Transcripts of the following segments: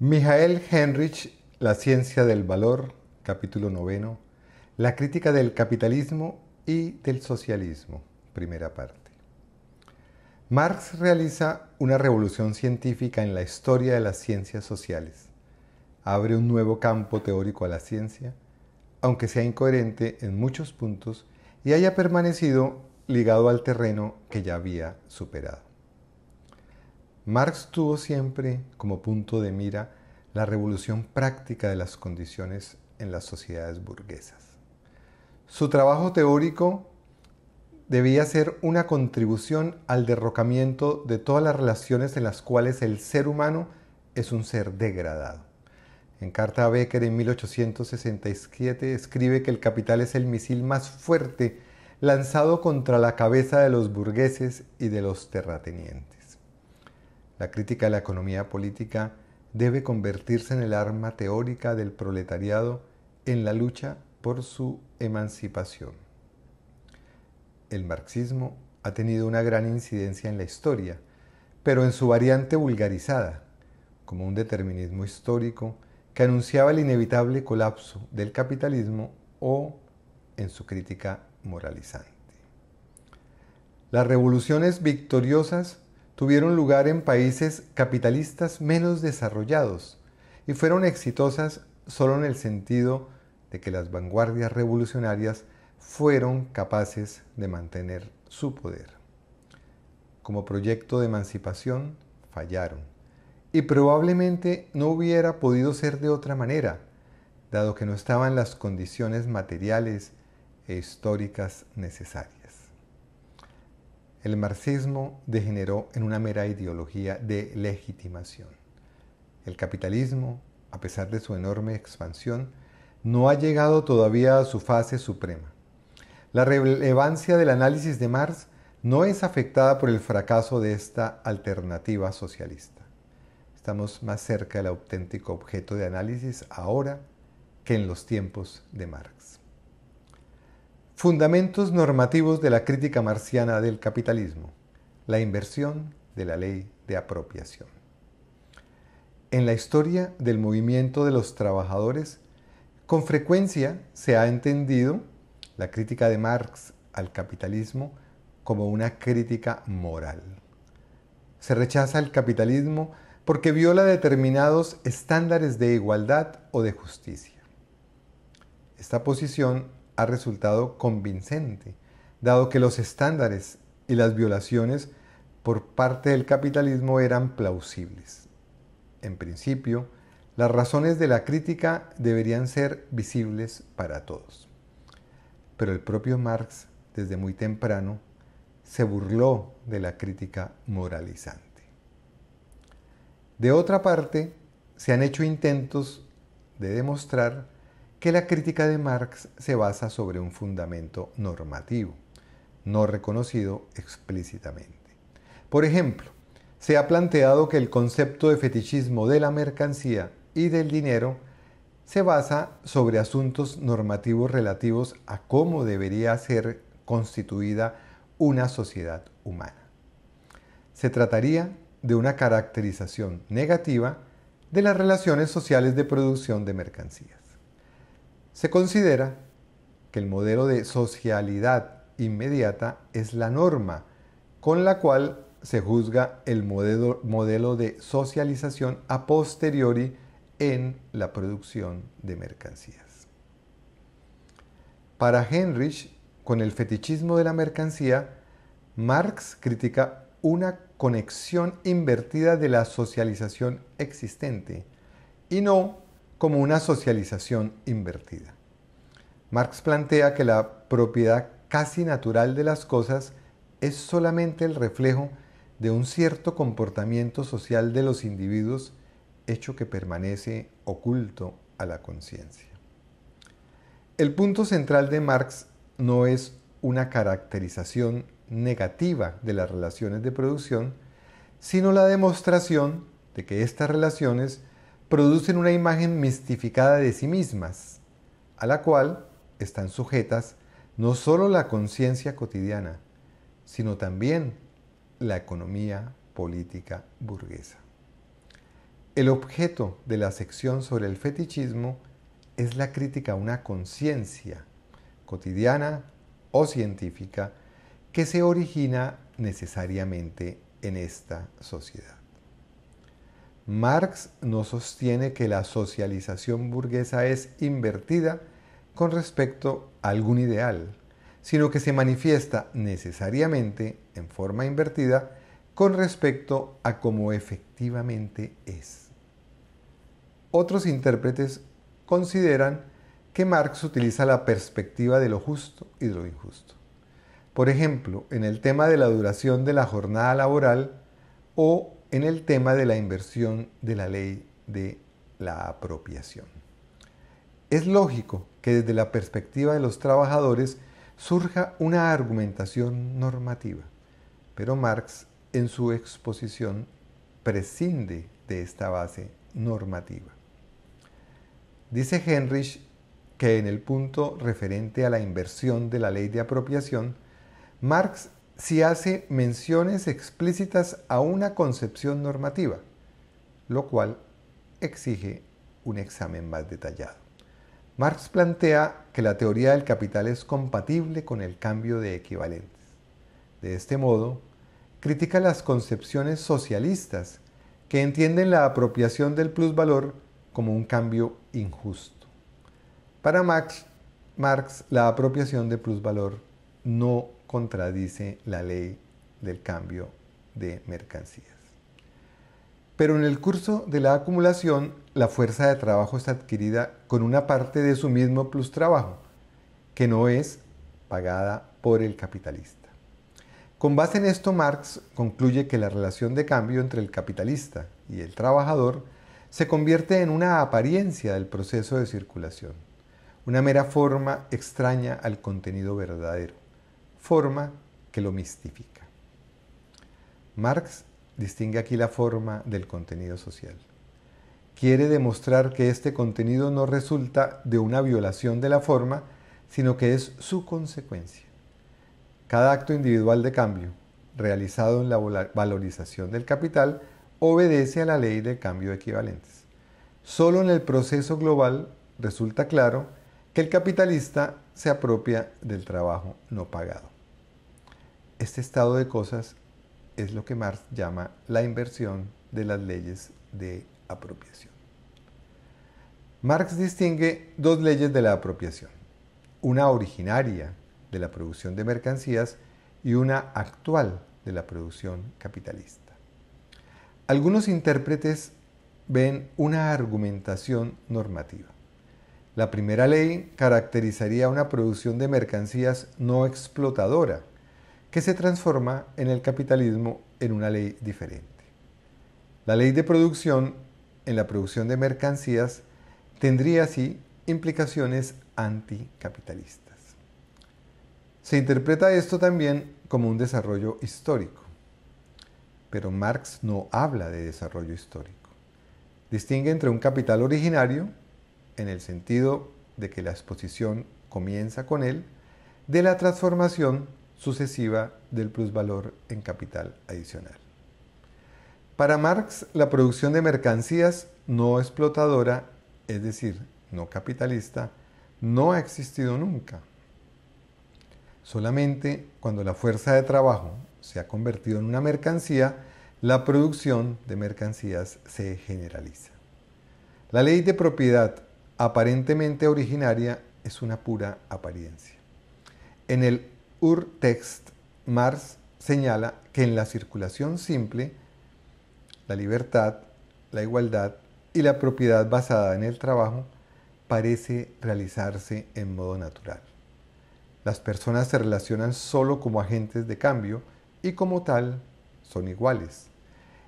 Michael Heinrich, La ciencia del valor, capítulo 9, La crítica del capitalismo y del socialismo, primera parte. Marx realiza una revolución científica en la historia de las ciencias sociales. Abre un nuevo campo teórico a la ciencia, aunque sea incoherente en muchos puntos y haya permanecido ligado al terreno que ya había superado. Marx tuvo siempre como punto de mira la revolución práctica de las condiciones en las sociedades burguesas. Su trabajo teórico debía ser una contribución al derrocamiento de todas las relaciones en las cuales el ser humano es un ser degradado. En carta a Becker en 1867 escribe que el capital es el misil más fuerte lanzado contra la cabeza de los burgueses y de los terratenientes. La crítica de la economía política debe convertirse en el arma teórica del proletariado en la lucha por su emancipación. El marxismo ha tenido una gran incidencia en la historia, pero en su variante vulgarizada, como un determinismo histórico que anunciaba el inevitable colapso del capitalismo o en su crítica moralizante. Las revoluciones victoriosas tuvieron lugar en países capitalistas menos desarrollados y fueron exitosas solo en el sentido de que las vanguardias revolucionarias fueron capaces de mantener su poder. Como proyecto de emancipación, fallaron y probablemente no hubiera podido ser de otra manera, dado que no estaban las condiciones materiales e históricas necesarias. El marxismo degeneró en una mera ideología de legitimación. El capitalismo, a pesar de su enorme expansión, no ha llegado todavía a su fase suprema. La relevancia del análisis de Marx no es afectada por el fracaso de esta alternativa socialista. Estamos más cerca del auténtico objeto de análisis ahora que en los tiempos de Marx. Fundamentos normativos de la crítica marxiana del capitalismo. La inversión de la ley de apropiación. En la historia del movimiento de los trabajadores, con frecuencia se ha entendido la crítica de Marx al capitalismo como una crítica moral. Se rechaza el capitalismo porque viola determinados estándares de igualdad o de justicia. Esta posición ha resultado convincente, dado que los estándares y las violaciones por parte del capitalismo eran plausibles. En principio, las razones de la crítica deberían ser visibles para todos. Pero el propio Marx, desde muy temprano, se burló de la crítica moralizante. De otra parte, se han hecho intentos de demostrar que la crítica de Marx se basa sobre un fundamento normativo, no reconocido explícitamente. Por ejemplo, se ha planteado que el concepto de fetichismo de la mercancía y del dinero se basa sobre asuntos normativos relativos a cómo debería ser constituida una sociedad humana. Se trataría de una caracterización negativa de las relaciones sociales de producción de mercancías. Se considera que el modelo de socialidad inmediata es la norma con la cual se juzga el modelo de socialización a posteriori en la producción de mercancías. Para Heinrich, con el fetichismo de la mercancía, Marx critica una conexión invertida de la socialización existente y no como una socialización invertida. Marx plantea que la propiedad casi natural de las cosas es solamente el reflejo de un cierto comportamiento social de los individuos, hecho que permanece oculto a la conciencia. El punto central de Marx no es una caracterización negativa de las relaciones de producción, sino la demostración de que estas relaciones producen una imagen mistificada de sí mismas, a la cual están sujetas no solo la conciencia cotidiana, sino también la economía política burguesa. El objeto de la sección sobre el fetichismo es la crítica a una conciencia cotidiana o científica que se origina necesariamente en esta sociedad. Marx no sostiene que la socialización burguesa es invertida con respecto a algún ideal, sino que se manifiesta necesariamente en forma invertida con respecto a cómo efectivamente es. Otros intérpretes consideran que Marx utiliza la perspectiva de lo justo y de lo injusto. Por ejemplo, en el tema de la duración de la jornada laboral o en el tema de la inversión de la ley de la apropiación. Es lógico que desde la perspectiva de los trabajadores surja una argumentación normativa, pero Marx en su exposición prescinde de esta base normativa. Dice Heinrich que en el punto referente a la inversión de la ley de apropiación, Marx sí hace menciones explícitas a una concepción normativa, lo cual exige un examen más detallado. Marx plantea que la teoría del capital es compatible con el cambio de equivalentes. De este modo, critica las concepciones socialistas que entienden la apropiación del plusvalor como un cambio injusto. Para Marx, la apropiación de plusvalor no contradice la ley del cambio de mercancías. Pero en el curso de la acumulación, la fuerza de trabajo es adquirida con una parte de su mismo plus trabajo, que no es pagada por el capitalista. Con base en esto, Marx concluye que la relación de cambio entre el capitalista y el trabajador se convierte en una apariencia del proceso de circulación, una mera forma extraña al contenido verdadero, forma que lo mistifica. Marx distingue aquí la forma del contenido social. Quiere demostrar que este contenido no resulta de una violación de la forma, sino que es su consecuencia. Cada acto individual de cambio, realizado en la valorización del capital, obedece a la ley del cambio de equivalentes. Solo en el proceso global resulta claro que el capitalista se apropia del trabajo no pagado. Este estado de cosas es lo que Marx llama la inversión de las leyes de apropiación. Marx distingue dos leyes de la apropiación, una originaria de la producción de mercancías y una actual de la producción capitalista. Algunos intérpretes ven una argumentación normativa. La primera ley caracterizaría una producción de mercancías no explotadora, que se transforma en el capitalismo en una ley diferente. La ley de producción en la producción de mercancías tendría así implicaciones anticapitalistas. Se interpreta esto también como un desarrollo histórico, pero Marx no habla de desarrollo histórico. Distingue entre un capital originario, en el sentido de que la exposición comienza con él, de la transformación sucesiva del plusvalor en capital adicional. Para Marx, la producción de mercancías no explotadora, es decir, no capitalista, no ha existido nunca. Solamente cuando la fuerza de trabajo se ha convertido en una mercancía, la producción de mercancías se generaliza. La ley de propiedad aparentemente originaria es una pura apariencia. En el Urtext, Marx señala que en la circulación simple, la libertad, la igualdad y la propiedad basada en el trabajo parece realizarse en modo natural. Las personas se relacionan solo como agentes de cambio y como tal son iguales.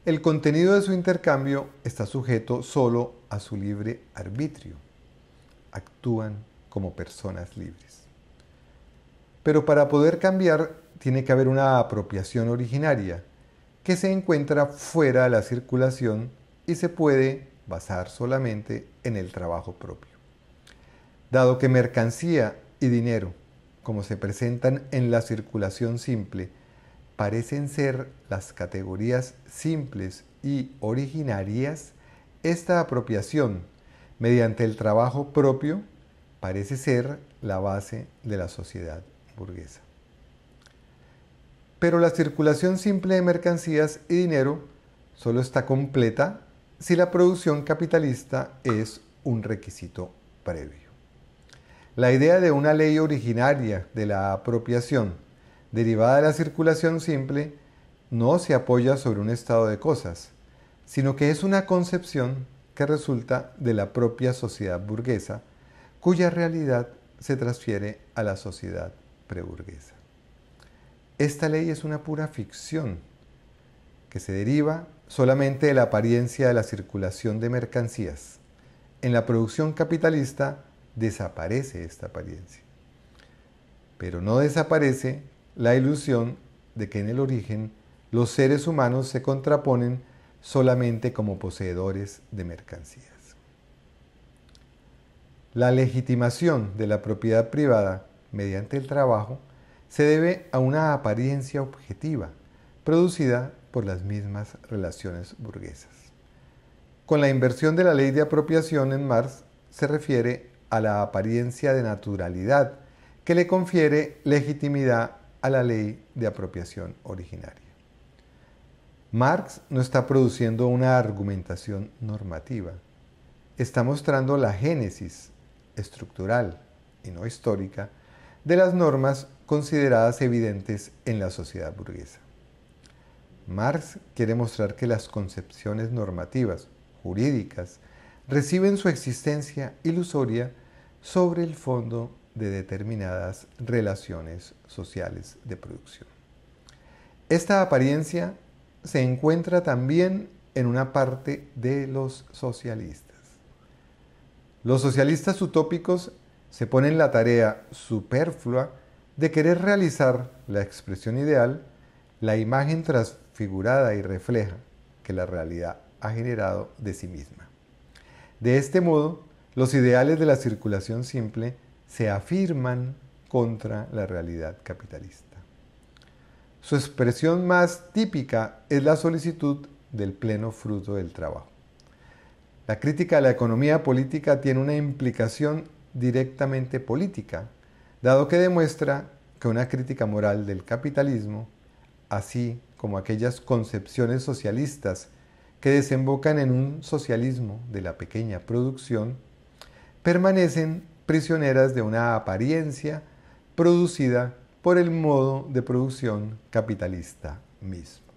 El contenido de su intercambio está sujeto solo a su libre arbitrio. Actúan como personas libres. Pero para poder cambiar tiene que haber una apropiación originaria que se encuentra fuera de la circulación y se puede basar solamente en el trabajo propio. Dado que mercancía y dinero, como se presentan en la circulación simple, parecen ser las categorías simples y originarias, Esta apropiación mediante el trabajo propio parece ser la base de la sociedad burguesa. Pero la circulación simple de mercancías y dinero solo está completa si la producción capitalista es un requisito previo. La idea de una ley originaria de la apropiación derivada de la circulación simple no se apoya sobre un estado de cosas, sino que es una concepción que resulta de la propia sociedad burguesa, cuya realidad se transfiere a la sociedad preburguesa. Esta ley es una pura ficción que se deriva solamente de la apariencia de la circulación de mercancías. En la producción capitalista desaparece esta apariencia, pero no desaparece la ilusión de que en el origen los seres humanos se contraponen solamente como poseedores de mercancías. La legitimación de la propiedad privada mediante el trabajo se debe a una apariencia objetiva producida por las mismas relaciones burguesas. Con la inversión de la ley de apropiación en Marx se refiere a la apariencia de naturalidad que le confiere legitimidad a la ley de apropiación originaria. Marx no está produciendo una argumentación normativa, está mostrando la génesis estructural y no histórica de las normas consideradas evidentes en la sociedad burguesa. Marx quiere mostrar que las concepciones normativas, jurídicas, reciben su existencia ilusoria sobre el fondo de determinadas relaciones sociales de producción. Esta apariencia se encuentra también en una parte de los socialistas. Los socialistas utópicos se ponen la tarea superflua de querer realizar la expresión ideal, la imagen transfigurada y refleja que la realidad ha generado de sí misma. De este modo, los ideales de la circulación simple se afirman contra la realidad capitalista. Su expresión más típica es la solicitud del pleno fruto del trabajo. La crítica a la economía política tiene una implicación directamente política, dado que demuestra que una crítica moral del capitalismo, así como aquellas concepciones socialistas que desembocan en un socialismo de la pequeña producción, permanecen prisioneras de una apariencia producida por el modo de producción capitalista mismo.